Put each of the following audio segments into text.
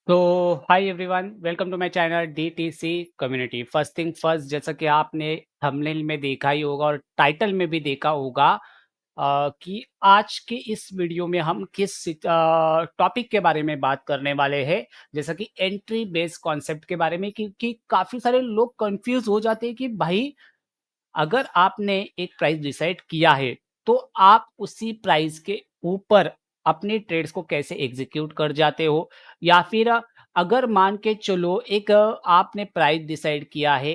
तो hi everyone, welcome to my channel DTC community. First thing first, जैसा कि आपने थंबनेल में देखा ही होगा और टाइटल में भी देखा होगा कि आज के इस वीडियो में हम किस टॉपिक के बारे में बात करने वाले हैं। जैसा कि एंट्री बेस्ड कॉन्सेप्ट के बारे में, क्योंकि काफ़ी सारे लोग कंफ्यूज हो जाते हैं कि भाई अगर आपने एक प्राइस डिसाइड किया है तो आप उसी प्राइस के ऊपर अपने ट्रेड्स को कैसे एग्जीक्यूट कर जाते हो, या फिर अगर मान के चलो एक आपने प्राइस डिसाइड किया है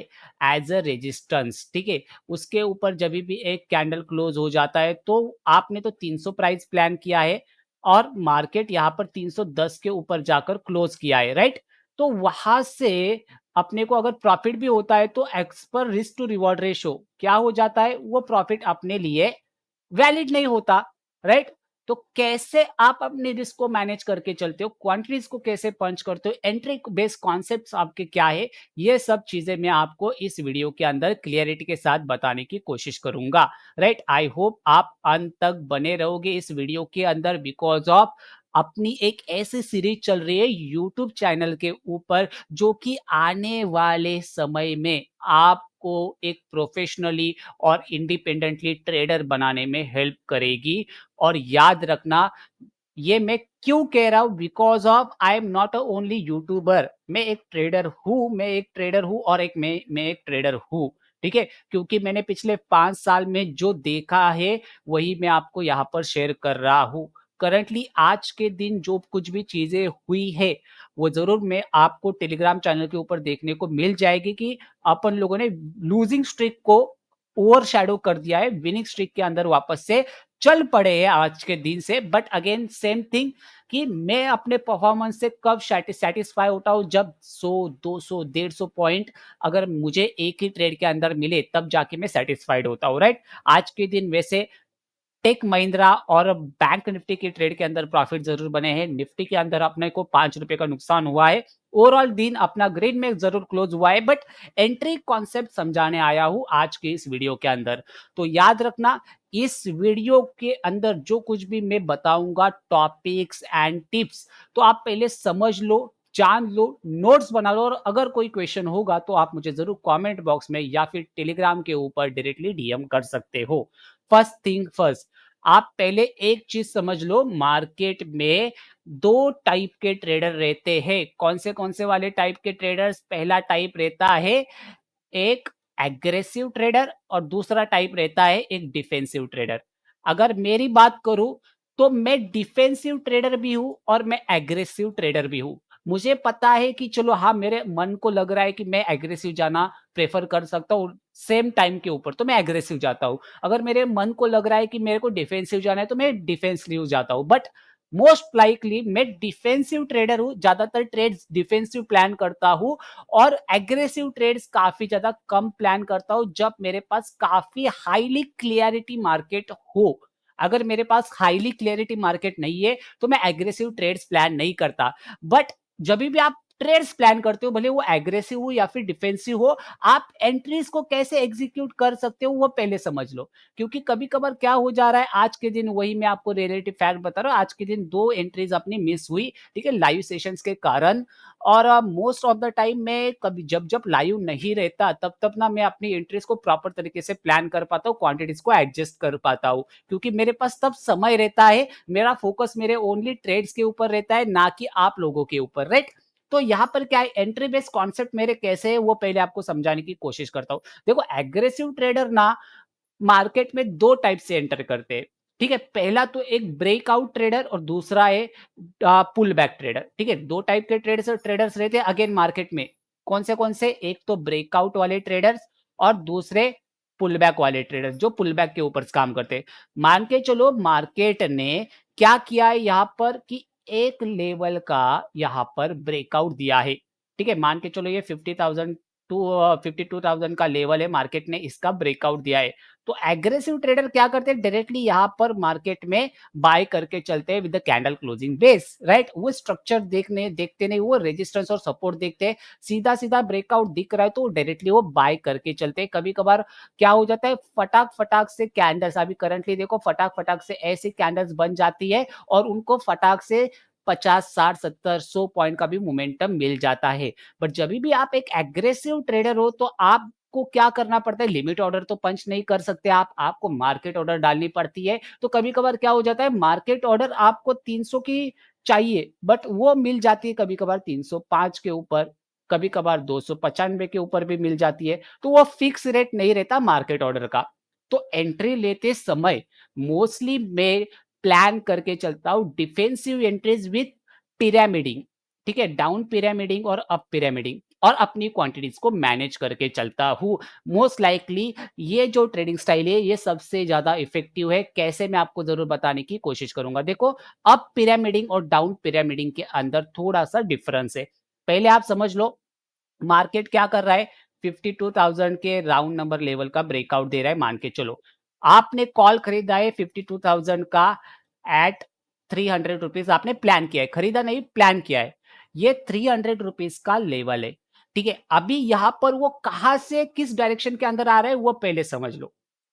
एज अ रेजिस्टेंस, ठीक है। उसके ऊपर जब भी एक कैंडल क्लोज हो जाता है तो आपने तो 300 प्राइस प्लान किया है और मार्केट यहाँ पर 310 के ऊपर जाकर क्लोज किया है, राइट। तो वहां से अपने को अगर प्रॉफिट भी होता है तो एक्स पर रिस्क टू रिवॉर्ड रेशो क्या हो जाता है, वो प्रॉफिट अपने लिए वैलिड नहीं होता, राइट। तो कैसे आप अपने रिस्क को मैनेज करके चलते हो, क्वांटिटीज को कैसे पंच करते हो, एंट्री बेस्ड कॉन्सेप्ट्स आपके क्या है, ये सब चीजें मैं आपको इस वीडियो के अंदर क्लियरिटी के साथ बताने की कोशिश करूंगा, राइट। आई होप आप अंत तक बने रहोगे इस वीडियो के अंदर, बिकॉज ऑफ अपनी एक ऐसी सीरीज चल रही है यूट्यूब चैनल के ऊपर जो कि आने वाले समय में आपको एक प्रोफेशनली और इंडिपेंडेंटली ट्रेडर बनाने में हेल्प करेगी। और याद रखना, ये मैं क्यों कह रहा हूं, because of I am not a only YouTuber, मैं एक ट्रेडर हूं और मैं एक ट्रेडर हूं, ठीक है। क्योंकि मैंने पिछले 5 साल में जो देखा है वही मैं आपको यहाँ पर शेयर कर रहा हूँ। करंटली आज के दिन जो कुछ भी चीजें हुई है वो जरूर मैं आपको टेलीग्राम चैनल के ऊपर देखने को मिल जाएगी कि अपन लोगों ने लूजिंग स्ट्रिक को ओवर शेडो कर दिया है, विनिंग स्ट्रिक के अंदर वापस से चल पड़े हैं आज के दिन से। बट अगेन सेम थिंग कि मैं अपने परफॉर्मेंस से कब सेटिस्फाई होता हूँ, जब 100 200 150 पॉइंट अगर मुझे एक ही ट्रेड के अंदर मिले तब जाके मैं सेटिस्फाइड होता हूँ, राइट। आज के दिन वैसे टेक महिंद्रा और बैंक निफ्टी के ट्रेड के अंदर प्रॉफिट जरूर बने हैं। निफ्टी के अंदर अपने को ₹5 का नुकसान हुआ है। ओवरऑल दिन अपना ग्रीन में जरूर क्लोज हुआ है, बट एंट्री कॉन्सेप्ट समझाने आया हूं आज के इस वीडियो के अंदर। तो याद रखना, इस वीडियो के अंदर जो कुछ भी मैं बताऊंगा, टॉपिक्स एंड टिप्स, तो आप पहले समझ लो, जान लो, नोट्स बना लो, और अगर कोई क्वेश्चन होगा तो आप मुझे जरूर कमेंट बॉक्स में या फिर टेलीग्राम के ऊपर डायरेक्टली डीएम कर सकते हो। फर्स्ट थिंग फर्स्ट, आप पहले एक चीज समझ लो, मार्केट में दो टाइप के ट्रेडर रहते हैं। कौन से वाले टाइप के ट्रेडर्स? पहला टाइप रहता है एक एग्रेसिव ट्रेडर और दूसरा टाइप रहता है एक डिफेंसिव ट्रेडर। अगर मेरी बात करूं तो मैं डिफेंसिव ट्रेडर भी हूं और मैं एग्रेसिव ट्रेडर भी हूं। मुझे पता है कि चलो हाँ, मेरे मन को लग रहा है कि मैं एग्रेसिव जाना प्रेफर कर सकता हूँ सेम टाइम के ऊपर, तो मैं एग्रेसिव जाता हूँ। अगर मेरे मन को लग रहा है कि मेरे को डिफेंसिव जाना है तो मैं डिफेंसिव जाता हूँ। बट मोस्ट लाइकली मैं डिफेंसिव ट्रेडर हूँ, ज्यादातर ट्रेड्स डिफेंसिव प्लान करता हूँ और एग्रेसिव ट्रेड्स काफी ज्यादा कम प्लान करता हूं जब मेरे पास काफी हाईली क्लियरिटी मार्केट हो। अगर मेरे पास हाईली क्लियरिटी मार्केट नहीं है तो मैं एग्रेसिव ट्रेड्स प्लान नहीं करता। बट जब भी आप ट्रेड्स प्लान करते हो, भले वो एग्रेसिव हो या फिर डिफेंसिव हो, आप एंट्रीज को कैसे एग्जीक्यूट कर सकते हो वो पहले समझ लो। क्योंकि कभी कभार क्या हो जा रहा है, आज के दिन वही मैं आपको रिलेटिव फैक्ट बता रहा हूँ, आज के दिन दो एंट्रीज अपनी मिस हुई, ठीक है, लाइव सेशंस के कारण। और मोस्ट ऑफ द टाइम मैं कभी जब जब लाइव नहीं रहता तब तब ना मैं अपनी एंट्रीज को प्रॉपर तरीके से प्लान कर पाता हूँ, क्वांटिटीज को एडजस्ट कर पाता हूँ, क्योंकि मेरे पास तब समय रहता है, मेरा फोकस मेरे ओनली ट्रेड्स के ऊपर रहता है, ना कि आप लोगों के ऊपर, राइट। तो यहाँ पर क्या है, एंट्री बेस्ड कॉन्सेप्ट मेरे कैसे है वो पहले आपको समझाने की कोशिश करता हूँ। देखो, एग्रेसिव ट्रेडर ना मार्केट में दो टाइप से एंटर करते हैं, ठीक है। पहला तो एक ब्रेकआउट ट्रेडर और दूसरा है पुल बैक ट्रेडर, ठीक है। दो टाइप के ट्रेडर्स ट्रेडर्स रहते हैं अगेन मार्केट में। कौन से? एक तो ब्रेकआउट वाले ट्रेडर्स और दूसरे पुल बैक वाले ट्रेडर्स जो पुल बैक के ऊपर काम करते हैं। मान के चलो मार्केट ने क्या किया है यहाँ पर कि एक लेवल का यहाँ पर ब्रेकआउट दिया है, ठीक है। मान के चलो ये 50,000 टू 52,000 का लेवल है, मार्केट ने इसका ब्रेकआउट दिया है। तो एग्रेसिव ट्रेडर क्या करते हैं, डायरेक्टली यहाँ पर मार्केट में बाय करके चलते हैं with the candle closing base, right. वो स्ट्रक्चर देखते नहीं, वो रेजिस्टेंस और सपोर्ट देखते हैं, सीधा सीधा ब्रेकआउट दिख रहा है तो डायरेक्टली वो बाय करके चलते हैं। कभी कभार क्या हो जाता है, फटाक फटाक से कैंडल्स, अभी करंटली देखो, फटाक फटाक से ऐसी कैंडल्स बन जाती है और उनको फटाक से 50, 60, 70, 100 पॉइंट का भी मोमेंटम मिल जाता है। बट जभी भी आप एक एग्रेसिव ट्रेडर हो तो आपको क्या करना पड़ता है, लिमिट ऑर्डर तो पंच नहीं कर सकते आप, आपको मार्केट ऑर्डर डालनी पड़ती है। तो कभी-कभार क्या हो जाता है, मार्केट ऑर्डर आपको 300 की चाहिए, बट वो मिल जाती है कभी-कभार 305 के ऊपर, कभी-कभार 295 के ऊपर भी मिल जाती है। तो वो फिक्स रेट नहीं रहता मार्केट ऑर्डर का। तो एंट्री लेते समय मोस्टली मैं प्लान करके चलता हूँ डिफेंसिव एंट्रीज विथ पिरामिडिंग, ठीक है? डाउन पिरामिडिंग और अप पिरामिडिंग, और अपनी क्वांटिटीज को मैनेज करके चलता हूँ। मोस्ट लाइकली ये जो ट्रेडिंग स्टाइल है ये सबसे ज़्यादा इफेक्टिव है। कैसे, मैं आपको ज़रूर बताने की कोशिश करूँगा। देखो, अप पिरामिडिंग और डाउन पिरामिडिंग के अंदर थोड़ा-सा डिफरेंस है। पहले आप समझ लो, मार्केट क्या कर रहा है, 52,000 के राउंड नंबर लेवल का ब्रेकआउट दे रहा है, मान के चलो। आपने कॉल खरीदा है 52,000 का एट 300 रुपीज, आपने प्लान किया है, खरीदा नहीं, प्लान किया है। ये 300 रुपीज का लेवल है, ठीक है? अभी यहां पर वो कहां से किस डायरेक्शन के अंदर आ रहा है वो पहले समझ लो,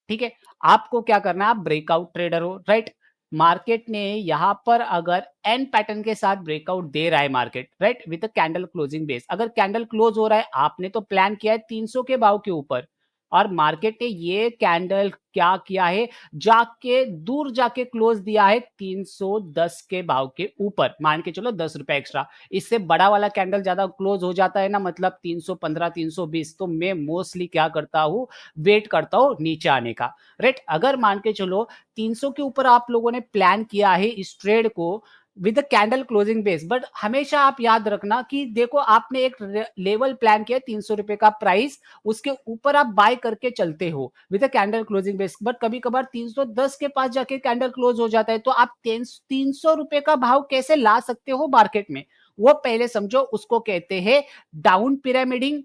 ठीक है? आपको क्या करना है, आप ब्रेकआउट ट्रेडर हो, राइट? मार्केट ने यहां पर अगर एन पैटर्न के साथ ब्रेकआउट दे रहा है market, right, with candle closing base, अगर कैंडल क्लोज हो रहा है, आपने तो प्लान किया है 300 के भाव के ऊपर, और मार्केट ने ये कैंडल क्या किया है, जाके दूर जाके क्लोज दिया है 310 के भाव के ऊपर, मान के चलो 10 रुपए एक्स्ट्रा। इससे बड़ा वाला कैंडल ज्यादा क्लोज हो जाता है ना, मतलब 315, 320, तो मैं मोस्टली क्या करता हूं, वेट करता हूं नीचे आने का, राइट? अगर मान के चलो 300 के ऊपर आप लोगों ने प्लान किया है इस ट्रेड को with candle closing base, but हमेशा आप याद रखना कि देखो, आपने एक लेवल प्लान किया 300 रुपए का प्राइस, उसके ऊपर आप बाय करके चलते हो with candle closing base, but कभी कभार 310 के पास जाके कैंडल क्लोज हो जाता है, तो आप 300 रुपए का भाव कैसे ला सकते हो मार्केट में, वो पहले समझो। उसको कहते हैं डाउन पिरामिडिंग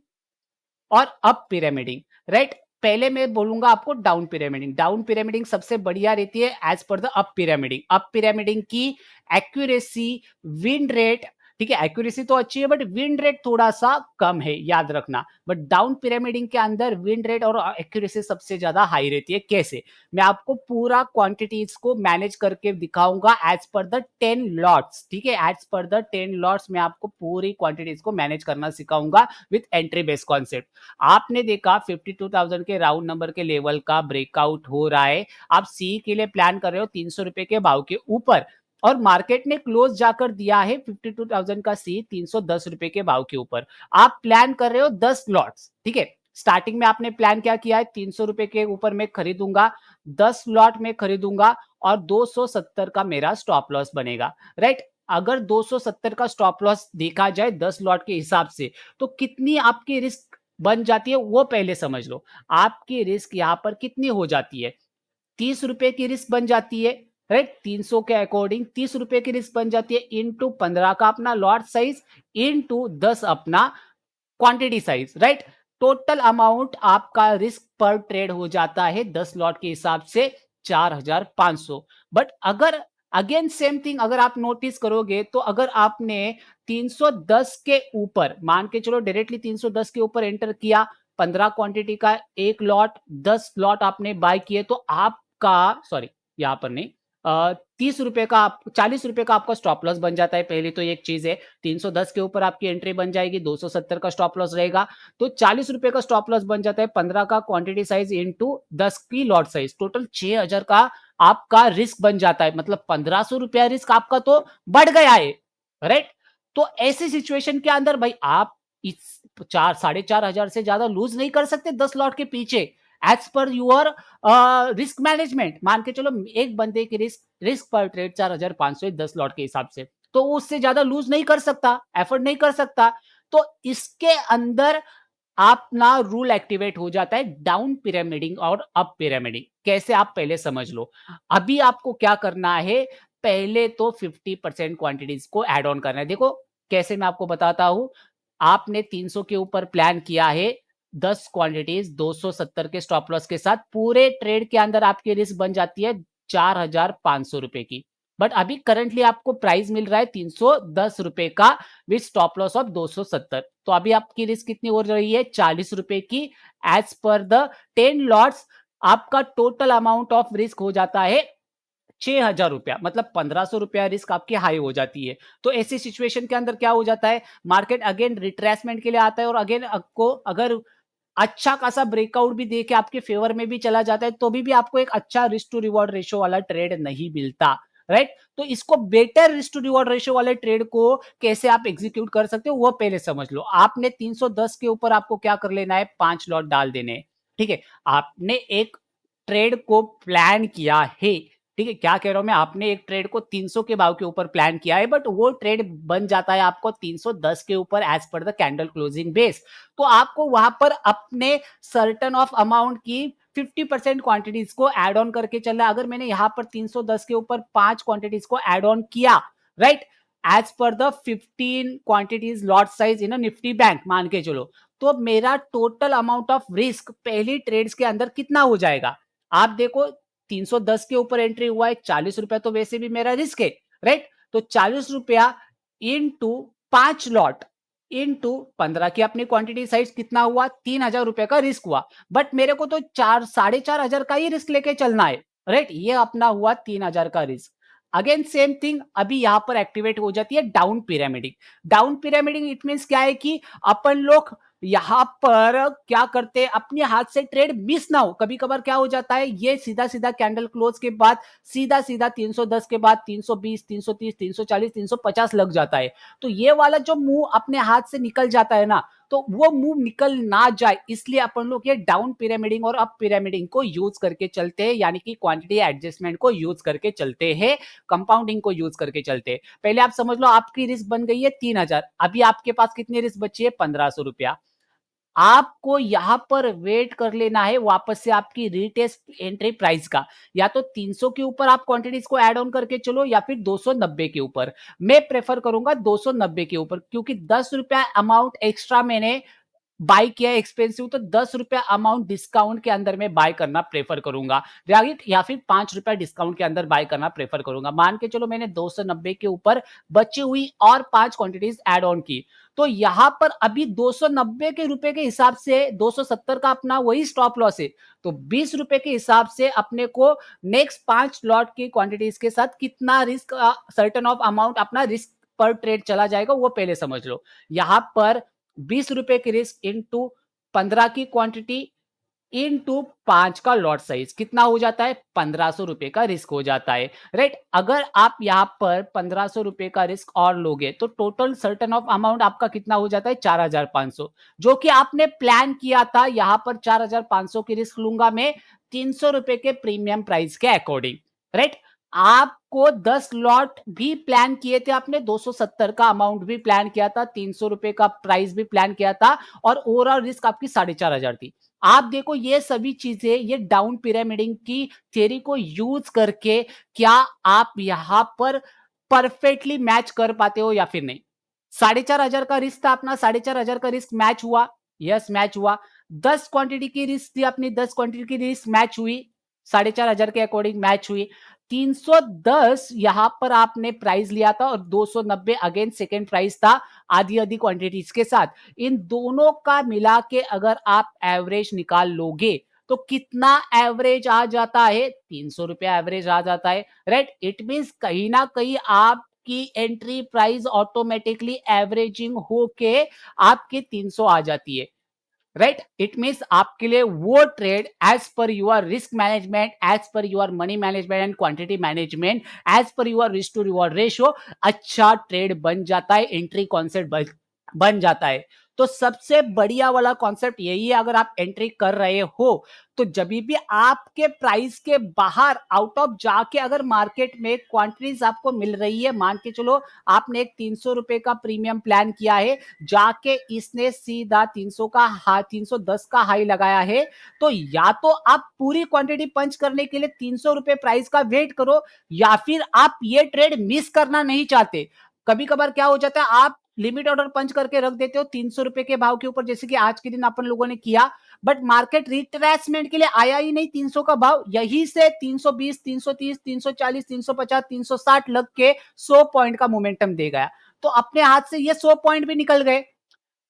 और अप पिरामिडिंग, राइट? पहले मैं बोलूंगा आपको डाउन पिरामिडिंग। डाउन पिरामिडिंग सबसे बढ़िया रहती है as per the up pyramiding. Up pyramiding की एक्यूरेसी, विंड रेट, ठीक है, एक्यूरेसी तो अच्छी है बट विंड रेट थोड़ा सा कम है, याद रखना। बट डाउन पिरामिडिंग के अंदर विंड रेट और एक्यूरेसी सबसे ज्यादा हाई रहती है। कैसे, मैं आपको पूरा क्वांटिटीज को मैनेज करके दिखाऊंगा एज पर द 10 लॉट्स, ठीक है? एज पर द 10 लॉट्स मैं आपको पूरी क्वांटिटीज को मैनेज करना सिखाऊंगा विथ एंट्री बेस कॉन्सेप्ट। आपने देखा 52,000 के राउंड नंबर के लेवल का ब्रेकआउट हो रहा है, आप सी के लिए प्लान कर रहे हो 300 रुपए के भाव के ऊपर, और मार्केट ने क्लोज जाकर दिया है 52,000 का सी 310 रुपए के भाव के ऊपर। आप प्लान कर रहे हो 10 लॉट्स, ठीक है? स्टार्टिंग में आपने प्लान क्या किया है, 300 रुपए के ऊपर मैं खरीदूंगा, 10 लॉट में खरीदूंगा, और 270 का मेरा स्टॉप लॉस बनेगा, राइट? अगर 270 का स्टॉप लॉस देखा जाए 10 लॉट के हिसाब से, तो कितनी आपकी रिस्क बन जाती है वो पहले समझ लो। आपकी रिस्क यहां पर कितनी हो जाती है, 30 रुपए की रिस्क बन जाती है, राइट? 300 के अकॉर्डिंग 30 रुपए की रिस्क बन जाती है, इनटू 15 का अपना लॉट साइज, इनटू 10 अपना quantity size, right? Total amount आपका रिस्क पर ट्रेड हो जाता है 10 लॉट के हिसाब से 4,500। बट अगर अगेन सेम थिंग, अगर आप नोटिस करोगे तो अगर आपने 310 के ऊपर, मान के चलो डायरेक्टली 310 के ऊपर एंटर किया, 15 क्वांटिटी का एक लॉट, 10 लॉट आपने बाय किए, तो आपका, सॉरी, यहां पर नहीं, 30 रुपए का, 40 रुपए का आपका स्टॉप लॉस बन जाता है। पहले तो एक चीज है, 310 के ऊपर आपकी एंट्री बन जाएगी, 270 का स्टॉप लॉस रहेगा, तो 40 रुपए का स्टॉप लॉस बन जाता है, 15 का क्वांटिटी साइज इनटू 10 की लॉट साइज, टोटल 6,000 का आपका रिस्क बन जाता है। मतलब 1,500 रुपया रिस्क आपका तो बढ़ गया है, राइट? तो ऐसी सिचुएशन के अंदर भाई आप इस 4,500 से ज्यादा लूज नहीं कर सकते 10 लॉट के पीछे, as per your risk management. मान के चलो एक बंदे की रिस्क पर ट्रेड 4,500 10 लॉट के हिसाब से, तो वो उससे ज्यादा लूज नहीं कर सकता, एफर्ट नहीं कर सकता। तो इसके अंदर अपना रूल एक्टिवेट हो जाता है डाउन पिरामिडिंग और अप पिरामिडिंग। कैसे, आप पहले समझ लो। अभी आपको क्या करना है, पहले तो 50% क्वांटिटीज को ऐड ऑन करना है। देखो कैसे, मैं आपको बताता हूं। आपने 300 के ऊपर प्लान किया है, 10 क्वांटिटीज 270 के स्टॉप लॉस के साथ, पूरे ट्रेड के अंदर आपकी रिस्क बन जाती है 4,500 रुपए की। बट अभी करंटली आपको प्राइस मिल रहा है 310 रुपए का विथ स्टॉप लॉस ऑफ 270, तो अभी आपकी रिस्क कितनी हो रही है, 40 रुपए की। एज पर द 10 लॉट्स आपका टोटल अमाउंट ऑफ रिस्क हो जाता है ₹6000 मतलब ₹1500 रिस्क आपकी हाई हो जाती है। तो ऐसी सिचुएशन के अंदर क्या हो जाता है, मार्केट अगेन रिट्रेसमेंट के लिए आता है और अगेन आपको अगर अच्छा खासा ब्रेकआउट भी देके आपके फेवर में भी चला जाता है, तो भी आपको एक अच्छा रिस्क टू रिवॉर्ड रेशियो वाला ट्रेड नहीं मिलता, राइट? तो इसको better risk to reward ratio वाले ट्रेड को कैसे आप एग्जीक्यूट कर सकते हो, वो पहले समझ लो। आपने 310 के ऊपर आपको क्या कर लेना है, 5 लॉट डाल देने हैं, ठीक है? आपने एक ट्रेड को प्लान किया है, ठीक है? क्या कह रहा हूं मैं, आपने एक ट्रेड को 300 के भाव के ऊपर प्लान किया है, बट वो ट्रेड बन जाता है आपको 310 के ऊपर as per the candle closing base. तो आपको वहां पर अपने सर्टन ऑफ अमाउंट की 50% क्वांटिटीज को एड ऑन करके चलना। अगर मैंने यहां पर 310 के ऊपर 5 क्वांटिटीज को एड ऑन किया, right, as per the 15 quantities lot size in Nifty bank मान के चलो, तो मेरा टोटल अमाउंट ऑफ रिस्क पहली ट्रेड्स के अंदर कितना हो जाएगा? आप देखो, 310 के ऊपर एंट्री हुआ है, ₹40 तो वैसे भी मेरा रिस्क है, राइट? तो ₹40 इंटू 5 लॉट इंटू 15 की अपनी क्वांटिटी साइज कितना हुआ? ₹3000 का रिस्क हुआ। बट मेरे को तो 4,500 का ही रिस्क लेके चलना है, राइट? ये अपना हुआ 3000 का रिस्क। अगेन सेम थिंग अभी यहां पर एक्टिवेट हो जाती है down pyramiding. Down pyramiding it means क्या है कि अपन लोग यहां पर क्या करते हैं, अपने हाथ से ट्रेड मिस ना हो। कभी कभार क्या हो जाता है, ये सीधा सीधा कैंडल क्लोज के बाद सीधा सीधा 310 के बाद 320, 330, 340, 350 लग जाता है। तो ये वाला जो मूव अपने हाथ से निकल जाता है ना, तो वो मूव निकल ना जाए इसलिए अपन लोग ये डाउन पिरामिडिंग और अप पिरामिडिंग को यूज करके चलते हैं, यानी कि क्वांटिटी एडजस्टमेंट को यूज करके चलते हैं, कंपाउंडिंग को यूज करके चलते हैं। पहले आप समझ लो, आपकी रिस्क बन गई है 3000, अभी आपके पास कितनी रिस्क बची है? ₹1500। आपको यहां पर वेट कर लेना है वापस से आपकी रीटेस्ट एंट्री प्राइस का। या तो 300 के ऊपर आप क्वांटिटीज को ऐड ऑन करके चलो, या फिर 290 के ऊपर। मैं प्रेफर करूंगा 290 के ऊपर, क्योंकि ₹10 अमाउंट एक्स्ट्रा मैंने बाय किया एक्सपेंसिव, तो ₹10 अमाउंट डिस्काउंट के अंदर में बाय करना प्रेफर करूंगा, राइट? या फिर ₹5 डिस्काउंट के अंदर बाय करना प्रेफर करूंगा। मान के चलो मैंने 290 के ऊपर बची हुई और 5 क्वांटिटीज ऐड ऑन की, तो यहां पर अभी 290 के रुपए के हिसाब से 270 का अपना वही स्टॉप लॉस है। तो ₹20 के हिसाब से अपने को नेक्स्ट 5 लॉट की क्वांटिटीज के साथ कितना रिस्क, सर्टन ऑफ अमाउंट अपना रिस्क पर ट्रेड चला जाएगा, वो पहले समझ लो। यहां पर ₹20 की रिस्क इंटू 15 की क्वांटिटी इंटू 5 का लॉट साइज कितना हो जाता है? ₹1500 का रिस्क हो जाता है, राइट? अगर आप यहां पर ₹1500 का रिस्क और लोगे, तो टोटल सर्टन ऑफ अमाउंट आपका कितना हो जाता है? 4500, जो कि आपने प्लान किया था। यहां पर 4500 की रिस्क लूंगा मैं ₹300 के प्रीमियम प्राइस के अकॉर्डिंग, राइट? आपको 10 लॉट भी प्लान किए थे आपने, 270 का अमाउंट भी प्लान किया था, ₹300 का प्राइस भी प्लान किया था, और ओवरऑल रिस्क आपकी 4500 थी। आप देखो, ये सभी चीजें, ये डाउन पिरामिडिंग की थ्योरी को यूज करके क्या आप यहां पर परफेक्टली मैच कर पाते हो या फिर नहीं? 4500 का रिस्क था अपना, 4500 का रिस्क मैच हुआ? यस, मैच हुआ। 10 क्वांटिटी की रिस्क थी अपनी, 10 क्वांटिटी की रिस्क मैच हुई, 4500 के अकॉर्डिंग मैच हुई। 310 यहां पर आपने प्राइस लिया था, और 290 अगेन सेकेंड प्राइस था, आधी आधी क्वांटिटीज के साथ। इन दोनों का मिला के अगर आप एवरेज निकाल लोगे, तो कितना एवरेज आ जाता है? ₹300 एवरेज आ जाता है, राइट? इट मींस कहीं ना कहीं आपकी एंट्री प्राइस ऑटोमेटिकली एवरेजिंग होके आपके 300 आ जाती है, राइट? इट मीन्स आपके लिए वो trade as per your risk management, as per your money management and quantity management, as per your risk to reward ratio अच्छा ट्रेड बन जाता है, एंट्री कॉन्सेप्ट बन जाता है। तो सबसे बढ़िया वाला कॉन्सेप्ट यही है, अगर आप एंट्री कर रहे हो, तो जब भी आपके प्राइस के बाहर आउट ऑफ जाके अगर मार्केट में क्वांटिटीज आपको मिल रही है, मान के चलो आपने एक ₹300 का प्रीमियम प्लान किया है, जाके इसने सीधा 300 का 310 का हाई लगाया है, तो या तो आप पूरी क्वांटिटी पंच करने के लिए ₹300 प्राइस का वेट करो, या फिर आप ये ट्रेड मिस करना नहीं चाहते। कभी कभार क्या हो जाता है, आप लिमिट ऑर्डर पंच करके रख देते हो ₹300 के भाव के ऊपर, जैसे कि आज के दिन अपन लोगों ने किया, बट मार्केट रिट्रेसमेंट के लिए आया ही नहीं 300 का भाव, यही से 320, 330, 340, 350, 360 लग के 100 पॉइंट का मोमेंटम दे गया। तो अपने हाथ से ये 100 पॉइंट भी निकल गए।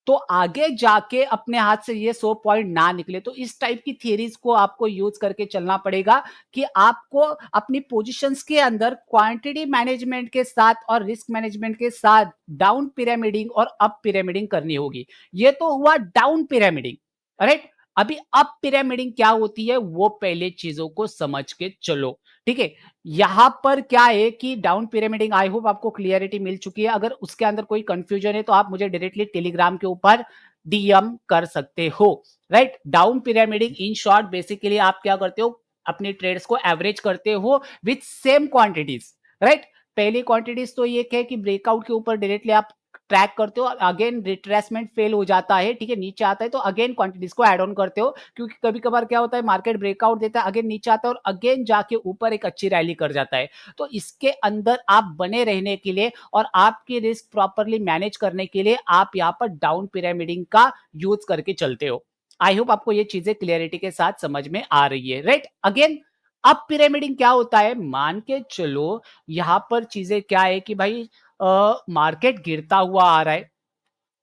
तो आगे जाके अपने हाथ से ये 100 पॉइंट ना निकले। तो इस टाइप की थियरीज़ को आपको यूज़ करके चलना पड़ेगा कि आपको अपनी पोज़ीशंस के अंदर क्वांटिटी मैनेजमेंट के साथ और रिस्क मैनेजमेंट के साथ डाउन पिरामिडिंग और अप पिरामिडिंग करनी होगी। ये तो हुआ डाउन पिरामिडिंग, राइट? अभी अप पिरामिडिंग क्या होती है, वो पहले चीज़ों को समझ के चलो, ठीक है? यहाँ पर क्या है कि डाउन पिरामिडिंग आई होप आपको क्लियरिटी मिल चुकी है। अगर उसके अंदर कोई कंफ्यूजन है तो आप मुझे डायरेक्टली टेलीग्राम के ऊपर डीएम कर सकते हो, right? Down pyramiding in short basically आप क्या करते हो, अपने ट्रेड्स को एवरेज करते हो विथ सेम क्वांटिटीज, राइट? पहली क्वांटिटीज तो ये है कि ब्रेकआउट के ऊपर डायरेक्टली आप ट्रैक करते हो, अगेन रिट्रेसमेंट फेल हो जाता है, ठीक है, नीचे आता है तो अगेन क्वांटिटीज को ऐड ऑन करते हो, क्योंकि कभी कभार क्या होता है मार्केट ब्रेकआउट देता है, अगेन नीचे आता है और अगेन जाके ऊपर एक अच्छी रैली कर जाता है। तो इसके अंदर आप बने रहने के लिए और आपकी रिस्क प्रॉपरली मैनेज करने के लिए आप यहाँ पर डाउन पिरामिडिंग का यूज करके चलते हो। आई होप आपको ये चीजें क्लियरिटी के साथ समझ में आ रही है, राइट? अगेन अब पिरामिडिंग क्या होता है, मान के चलो यहां पर चीजें क्या है कि भाई मार्केट गिरता हुआ आ रहा है,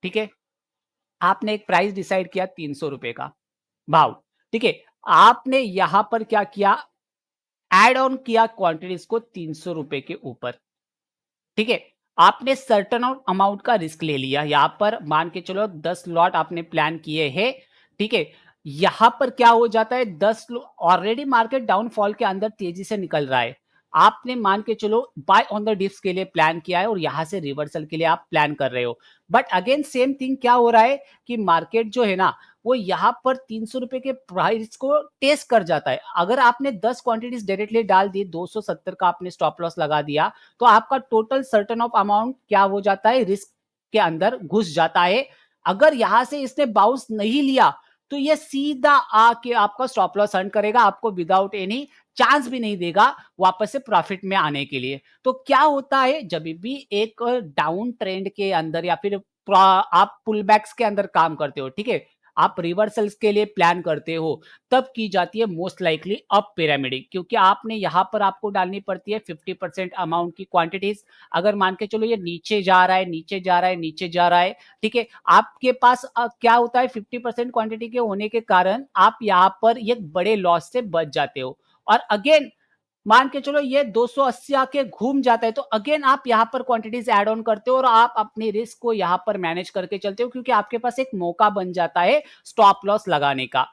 ठीक है, आपने एक प्राइस डिसाइड किया 300 रुपए का भाव, ठीक है, आपने यहां पर क्या किया, ऐड ऑन किया क्वांटिटीज को 300 रुपए के ऊपर, ठीक है, आपने सर्टन अमाउंट का रिस्क ले लिया, यहां पर मान के चलो 10 लॉट आपने प्लान किए हैं, ठीक है, यहां पर क्या हो जाता है, 10 ऑलरेडी मार्केट डाउनफॉल के अंदर तेजी से निकल रहा है, आपने मान के चलो बाय ऑन द डिप्स के लिए प्लान किया है और यहां से रिवर्सल के लिए आप प्लान कर रहे हो, बट अगेन सेम थिंग क्या हो रहा है कि मार्केट जो है ना वो यहां पर 300 रुपए के प्राइस को टेस्ट कर जाता है। अगर आपने 10 क्वांटिटीज डायरेक्टली डाल दी, 270 का आपने स्टॉप लॉस लगा दिया, तो आपका टोटल सर्टन ऑफ अमाउंट क्या हो जाता है, रिस्क के अंदर घुस जाता है। अगर यहां से इसने बाउंस नहीं लिया तो ये सीधा आके आपका स्टॉप लॉस अर्न करेगा, आपको विदाउट एनी चांस भी नहीं देगा वापस से प्रॉफिट में आने के लिए। तो क्या होता है जब भी एक डाउन ट्रेंड के अंदर या फिर आप पुल बैक्स के अंदर काम करते हो, ठीक है, आप रिवर्सल्स के लिए प्लान करते हो, तब की जाती है मोस्ट लाइकली अप पिरामिडिंग, क्योंकि आपने यहां पर आपको डालनी पड़ती है 50% अमाउंट की क्वांटिटीज। अगर मान के चलो ये नीचे जा रहा है, नीचे जा रहा है, नीचे जा रहा है, ठीक है, आपके पास क्या होता है, 50% क्वांटिटी के होने के कारण आप यहां पर एक बड़े लॉस से बच जाते हो। और अगेन मान के चलो ये 280 आके घूम जाता है, तो अगेन आप यहां पर क्वांटिटीज ऐड ऑन करते हो और आप अपनी रिस्क को यहां पर मैनेज करके चलते हो, क्योंकि आपके पास एक मौका बन जाता है स्टॉप लॉस लगाने का,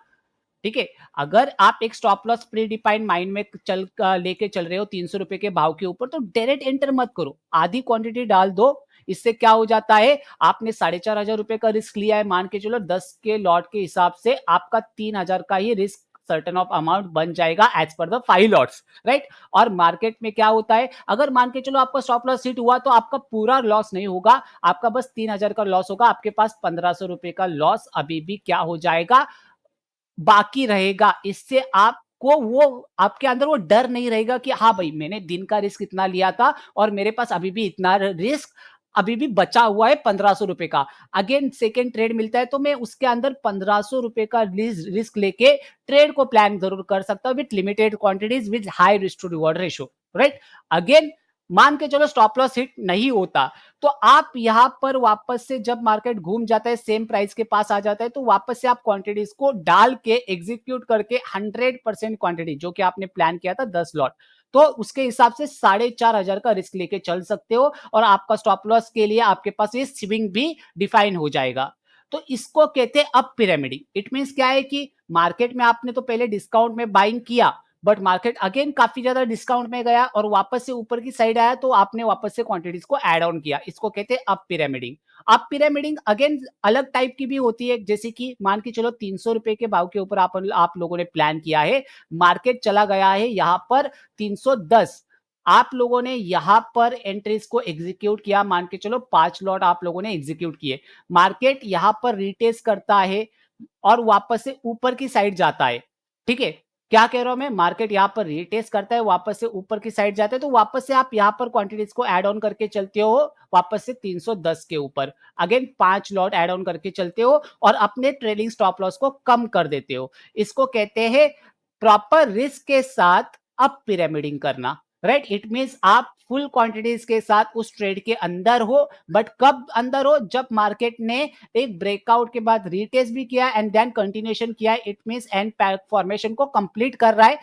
ठीक है। अगर आप एक stop loss pre defined mind में चल लेके चल रहे हो 300 रुपए के भाव के ऊपर, तो डायरेक्ट एंटर मत करो, आधी क्वांटिटी डाल दो। इससे क्या हो जाता है, आपने 4,500 रुपए का रिस्क लिया है, मान के चलो 10 के लॉट के हिसाब से आपका 3,000 का ही रिस्क सर्टन ऑफ अमाउंट बन जाएगा as per the 5 lots, right? और मार्केट में क्या होता है, अगर मान के चलो आपका स्टॉप लॉस हिट हुआ तो आपका पूरा लॉस नहीं होगा, आपका बस 3,000 का लॉस होगा, आपके पास 1,500 रुपए का लॉस अभी भी क्या हो जाएगा, बाकी रहेगा। इससे आपको वो आपके अंदर वो डर नहीं रहेगा कि हाँ भाई मैंने दिन का रिस्क इतना लिया था और मेरे पास अभी भी इतना रिस्क अभी भी बचा हुआ है 1,500 रुपए का। अगेन सेकेंड ट्रेड मिलता है तो मैं उसके अंदर 1,500 रुपए का रिस्क लेके ट्रेड को प्लान जरूर कर सकता हूँ with limited quantities with high risk to reward ratio, right? Again मान के चलो स्टॉप लॉस हिट नहीं होता, तो आप यहां पर वापस से जब मार्केट घूम जाता है सेम प्राइस के पास आ जाता है, तो वापस से आप क्वांटिटीज को डाल के एग्जीक्यूट करके 100% क्वांटिटी जो कि आपने प्लान किया था 10 लॉट, तो उसके हिसाब से 4,500 का रिस्क लेके चल सकते हो और आपका स्टॉप लॉस के लिए आपके पास ये स्विंग भी डिफाइन हो जाएगा। तो इसको कहते हैं अप पिरामिडिंग। इट मींस क्या है कि मार्केट में आपने तो पहले डिस्काउंट में बाइंग किया, बट मार्केट अगेन काफी ज्यादा डिस्काउंट में गया और वापस से ऊपर की साइड आया, तो आपने वापस से क्वांटिटीज को ऐड ऑन किया, इसको कहते हैं up pyramiding. Up pyramiding again अलग टाइप की भी होती है, जैसे कि मान के चलो 300 रुपए के भाव के ऊपर आप लोगों ने प्लान किया है, मार्केट चला गया है यहां पर 310, आप लोगों ने यहां पर एंट्रीज को एग्जीक्यूट किया, मान के चलो 5 लॉट आप लोगों ने एग्जीक्यूट किए, मार्केट यहां पर रिटेस्ट करता है और वापस से ऊपर की साइड जाता है, ठीक है, क्या कह रहा हूं मैं, मार्केट यहां पर रीटेस्ट करता है, वापस से ऊपर की साइड जाता है, तो वापस से आप यहां पर क्वांटिटीज को ऐड ऑन करके चलते हो वापस से 310 के ऊपर, अगेन 5 लॉट ऐड ऑन करके चलते हो और अपने ट्रेलिंग स्टॉप लॉस को कम कर देते हो। इसको कहते हैं प्रॉपर रिस्क के साथ अप पिरामिडिंग करना। राइट। इट मीन्स आप फुल क्वांटिटीज के साथ उस ट्रेड के अंदर हो, बट कब अंदर हो, जब मार्केट ने एक ब्रेकआउट के बाद रीटेस्ट भी किया एंड देन कंटिन्यूएशन किया, इट मीन्स एंड फॉर्मेशन को कंप्लीट कर रहा है।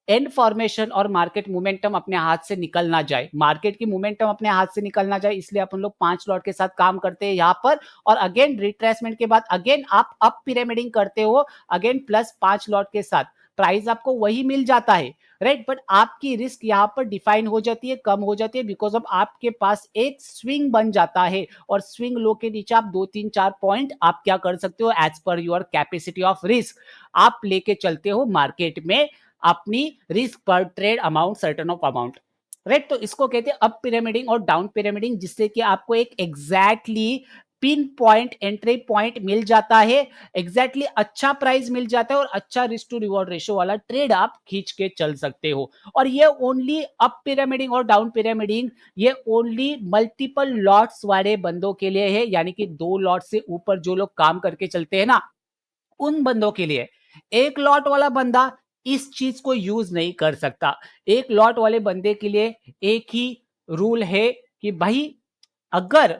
एंड फॉर्मेशन और मार्केट मोमेंटम अपने हाथ से निकल ना जाए, मार्केट की मोमेंटम अपने हाथ से निकल ना जाए, इसलिए अपन लोग 5 लॉट के साथ काम करते हैं यहाँ पर। और अगेन रिट्रेसमेंट के बाद अगेन आप अप पिरामिडिंग करते हो, अगेन प्लस 5 लॉट के साथ प्राइस आपको वही मिल जाता है, राइट। बट आपकी रिस्क यहाँ पर डिफाइन हो जाती है, कम हो जाती है, बिकॉज ऑफ आपके पास एक स्विंग बन जाता है, और स्विंग लो के नीचे आप 2 3 4 पॉइंट आप क्या कर सकते हो, as per your capacity of risk आप लेके चलते हो मार्केट में अपनी रिस्क पर trade amount, certain of amount, right. तो इसको कहते हैं अप पिरामिडिंग और डाउन पिरामिडिंग, जिससे कि आपको एक exactly pin point entry point मिल जाता है, एग्जैक्टली अच्छा प्राइस मिल जाता है, और अच्छा रिस्क टू रिवॉर्ड रेशियो वाला ट्रेड आप खींच के चल सकते हो। और ये ओनली अप पिरामिडिंग और डाउन पिरामिडिंग, ये ओनली मल्टीपल लॉट्स वाले बंदों के लिए है, यानी कि 2 लॉट से ऊपर जो लोग काम करके चलते हैं ना, उन बंदों के लिए। एक लॉट वाला बंदा इस चीज को यूज नहीं कर सकता। एक लॉट वाले बंदे के लिए एक ही रूल है कि भाई, अगर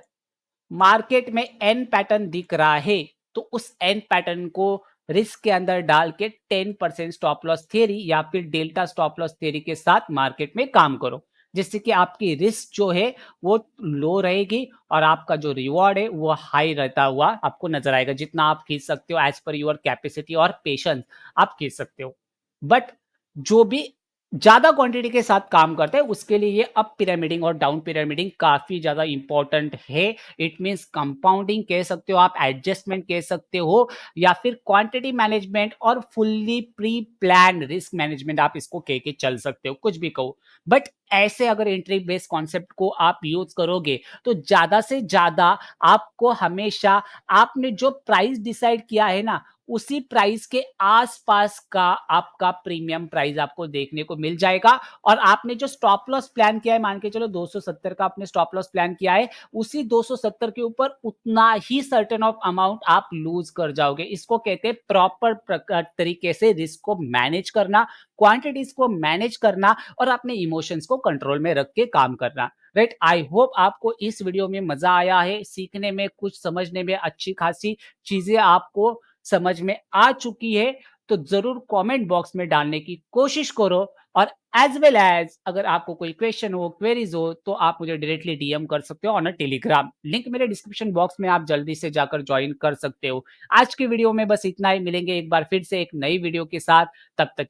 मार्केट में एन पैटर्न दिख रहा है, तो उस एन पैटर्न को रिस्क के अंदर डाल के 10% स्टॉप लॉस थियरी या फिर डेल्टा स्टॉप लॉस थियरी के साथ मार्केट में काम करो, जिससे कि आपकी रिस्क जो है वो लो रहेगी, और आपका जो रिवॉर्ड है वो हाई रहता हुआ आपको नजर आएगा। जितना आप खींच सकते हो एज पर योर कैपेसिटी और पेशेंस आप खींच सकते हो। बट जो भी ज्यादा क्वांटिटी के साथ काम करते हैं, उसके लिए ये अप पिरामिडिंग और डाउन पिरामिडिंग काफी ज्यादा इंपॉर्टेंट है। इट मीन्स कंपाउंडिंग कह सकते हो आप, एडजस्टमेंट कह सकते हो, या फिर क्वांटिटी मैनेजमेंट और fully pre plan risk management आप इसको कह के चल सकते हो, कुछ भी कहो। बट ऐसे अगर एंट्री बेस्ड कॉन्सेप्ट को आप यूज करोगे, तो ज्यादा से ज्यादा आपको हमेशा आपने जो प्राइस डिसाइड किया है ना, उसी प्राइस के आसपास का आपका प्रीमियम प्राइस आपको देखने को मिल जाएगा। और आपने जो स्टॉप लॉस प्लान किया है, मान के चलो 270 का आपने स्टॉप लॉस प्लान किया है, उसी 270 के ऊपर उतना ही सर्टेन ऑफ अमाउंट आप लूज कर जाओगे। इसको कहते हैं प्रॉपर तरीके से रिस्क को मैनेज करना, क्वांटिटीज को मैनेज करना, और अपने इमोशंस को कंट्रोल में रख के काम करना, राइट। आई होप आपको इस वीडियो में मजा आया है, सीखने में, कुछ समझने में अच्छी खासी चीजें आपको समझ में आ चुकी है। तो जरूर कमेंट बॉक्स में डालने की कोशिश करो, और एज वेल एज अगर आपको कोई क्वेश्चन हो, क्वेरीज हो, तो आप मुझे डायरेक्टली डीएम कर सकते हो ऑन अ टेलीग्राम, लिंक मेरे डिस्क्रिप्शन बॉक्स में आप जल्दी से जाकर ज्वाइन कर सकते हो। आज की वीडियो में बस इतना ही, मिलेंगे एक बार फिर से एक नई वीडियो के साथ, तब तक